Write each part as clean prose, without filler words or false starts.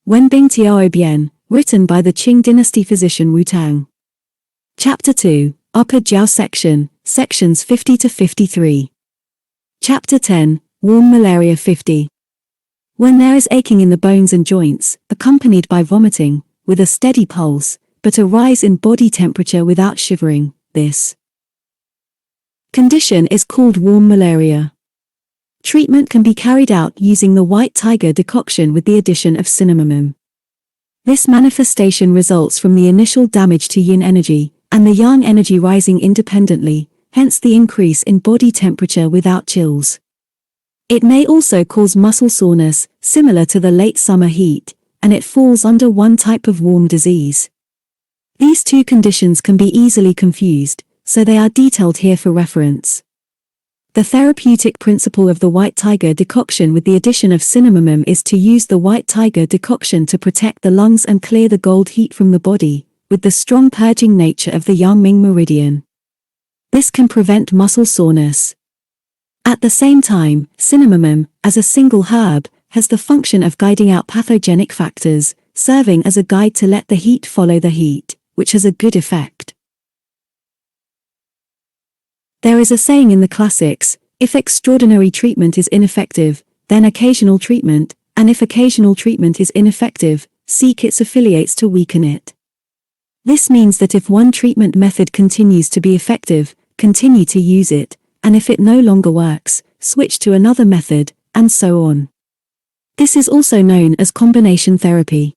Wen Bing Tiao Bian, written by the Qing Dynasty physician Wu Tang. Chapter 2, Upper Jiao section, sections 50 to 53. Chapter 10, Warm Malaria 50. When there is aching in the bones and joints, accompanied by vomiting, with a steady pulse, but a rise in body temperature without shivering, this condition is called warm malaria. Treatment can be carried out using the White Tiger Decoction with the addition of Cinnamomum. This manifestation results from the initial damage to yin energy, and the yang energy rising independently, hence the increase in body temperature without chills. It may also cause muscle soreness, similar to the late summer heat, and it falls under one type of warm disease. These two conditions can be easily confused, so they are detailed here for reference. The therapeutic principle of the White Tiger Decoction with the addition of Cinnamomum is to use the White Tiger Decoction to protect the lungs and clear the cold heat from the body, with the strong purging nature of the Yang-Ming meridian. This can prevent muscle soreness. At the same time, Cinnamomum, as a single herb, has the function of guiding out pathogenic factors, serving as a guide to let the heat follow the heat, which has a good effect. There is a saying in the classics, if extraordinary treatment is ineffective, then occasional treatment, and if occasional treatment is ineffective, seek its affiliates to weaken it. This means that if one treatment method continues to be effective, continue to use it, and if it no longer works, switch to another method, and so on. This is also known as combination therapy.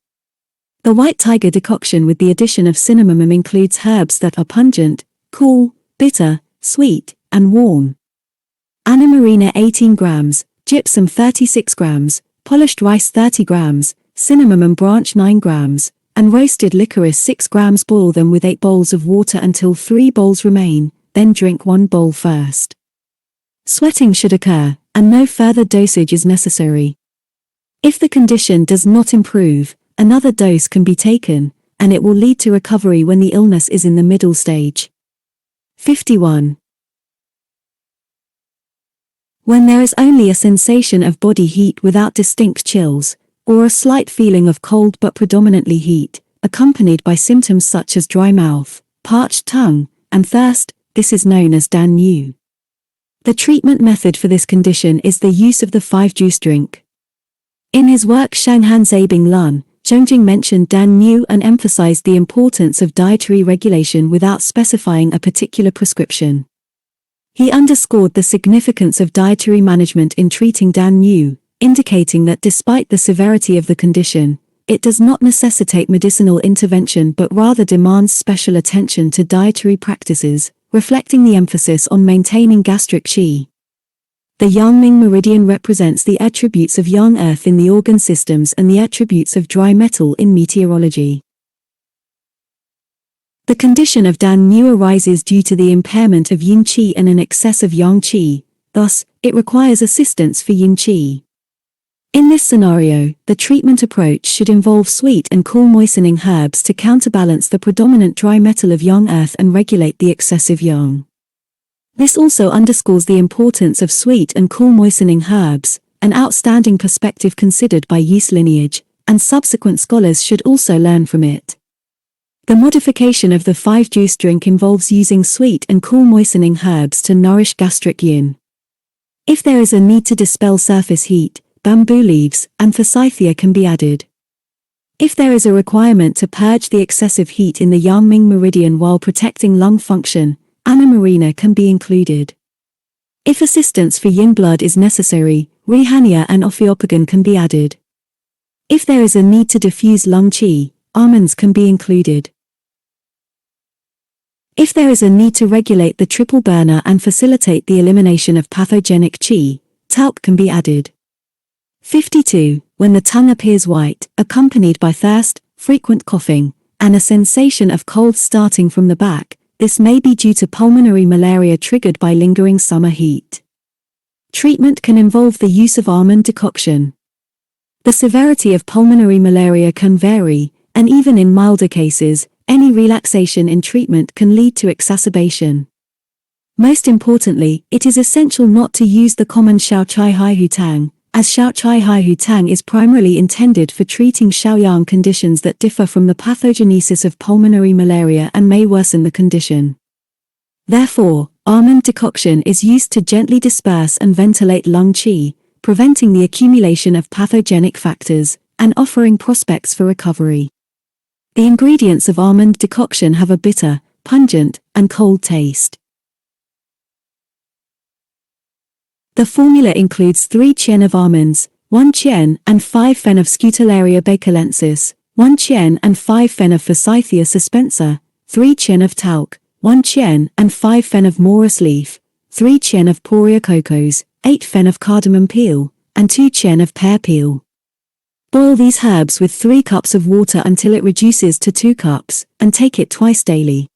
The White Tiger Decoction with the addition of Cinnamomum includes herbs that are pungent, cool, bitter, sweet, and warm. Anamarina 18 grams, gypsum 36 grams, polished rice 30 grams, Cinnamomum branch 9 grams, and roasted licorice 6 grams. Boil them with 8 bowls of water until 3 bowls remain, then drink 1 bowl first. Sweating should occur, and no further dosage is necessary. If the condition does not improve, another dose can be taken, and it will lead to recovery when the illness is in the middle stage. 51. When there is only a sensation of body heat without distinct chills, or a slight feeling of cold but predominantly heat, accompanied by symptoms such as dry mouth, parched tongue, and thirst, this is known as Dan Nu. The treatment method for this condition is the use of the 5-juice drink. In his work Shanghan Zabing Lun, Zhongjing mentioned Dan Nu and emphasized the importance of dietary regulation without specifying a particular prescription. He underscored the significance of dietary management in treating Dan Nu, indicating that despite the severity of the condition, it does not necessitate medicinal intervention but rather demands special attention to dietary practices, reflecting the emphasis on maintaining gastric qi. The Yang-Ming meridian represents the attributes of yang earth in the organ systems and the attributes of dry metal in meteorology. The condition of Dan Nu arises due to the impairment of yin qi and an excess of yang qi, thus, it requires assistance for yin qi. In this scenario, the treatment approach should involve sweet and cool moistening herbs to counterbalance the predominant dry metal of yang earth and regulate the excessive yang. This also underscores the importance of sweet and cool moistening herbs, an outstanding perspective considered by yeast lineage, and subsequent scholars should also learn from it. The modification of the 5-juice drink involves using sweet and cool moistening herbs to nourish gastric yin. If there is a need to dispel surface heat, bamboo leaves and forsythia can be added. If there is a requirement to purge the excessive heat in the Yang-Ming meridian while protecting lung function, Anamarina can be included. If assistance for yin blood is necessary, Rihania and Ophiopagan can be added. If there is a need to diffuse lung qi, almonds can be included. If there is a need to regulate the triple burner and facilitate the elimination of pathogenic qi, talc can be added. 52. When the tongue appears white, accompanied by thirst, frequent coughing, and a sensation of cold starting from the back, this may be due to pulmonary malaria triggered by lingering summer heat. Treatment can involve the use of almond decoction. The severity of pulmonary malaria can vary, and even in milder cases, any relaxation in treatment can lead to exacerbation. Most importantly, it is essential not to use the common Xiao Chai Hai Hu Tang, as Xiaochai Hai Hu Tang is primarily intended for treating Xiaoyang conditions that differ from the pathogenesis of pulmonary malaria and may worsen the condition. Therefore, almond decoction is used to gently disperse and ventilate lung qi, preventing the accumulation of pathogenic factors, and offering prospects for recovery. The ingredients of almond decoction have a bitter, pungent, and cold taste. The formula includes 3 qian of almonds, 1 qian and 5 fen of Scutellaria bacalensis, 1 qian and 5 fen of Forsythia suspensa, 3 qian of talc, 1 qian and 5 fen of morus leaf, 3 qian of Poria cocos, 8 fen of cardamom peel, and 2 qian of pear peel. Boil these herbs with 3 cups of water until it reduces to 2 cups, and take it twice daily.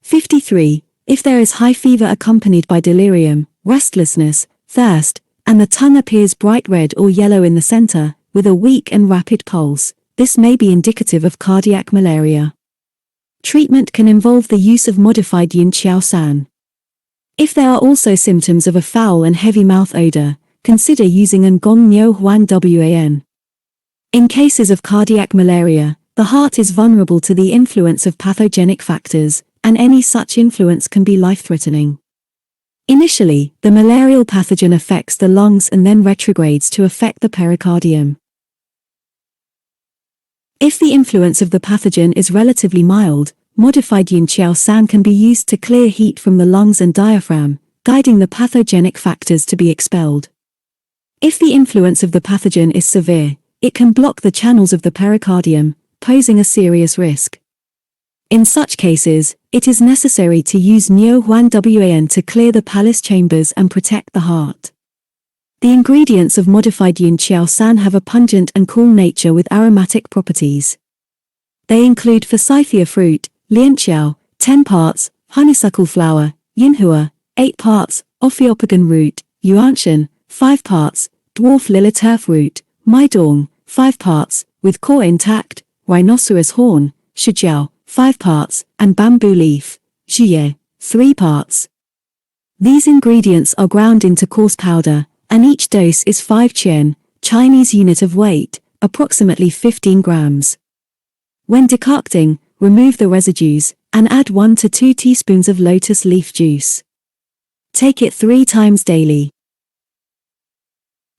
53. If there is high fever accompanied by delirium, restlessness, thirst, and the tongue appears bright red or yellow in the center, with a weak and rapid pulse, this may be indicative of cardiac malaria. Treatment can involve the use of modified yin qiao san. If there are also symptoms of a foul and heavy mouth odor, consider using an gong niu huan wan. In cases of cardiac malaria, the heart is vulnerable to the influence of pathogenic factors, and any such influence can be life-threatening. Initially, the malarial pathogen affects the lungs and then retrogrades to affect the pericardium. If the influence of the pathogen is relatively mild, modified yin qiao san can be used to clear heat from the lungs and diaphragm, guiding the pathogenic factors to be expelled. If the influence of the pathogen is severe, it can block the channels of the pericardium, posing a serious risk. In such cases, it is necessary to use Niu Huan Wan to clear the palace chambers and protect the heart. The ingredients of modified yin qiao san have a pungent and cool nature with aromatic properties. They include forsythia fruit, lianqiao, 10 parts, honeysuckle flower, yinhua, 8 parts, Ophiopagan root, yuanshan, 5 parts, dwarf lily turf root, maidong, 5 parts, with core intact, rhinoceros horn, shijiao, 5 parts, and bamboo leaf, jiao, 3 parts. These ingredients are ground into coarse powder, and each dose is 5 qian, Chinese unit of weight, approximately 15 grams. When decocting, remove the residues, and add 1 to 2 teaspoons of lotus leaf juice. Take it 3 times daily.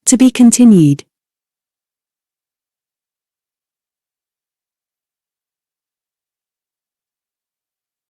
To be continued.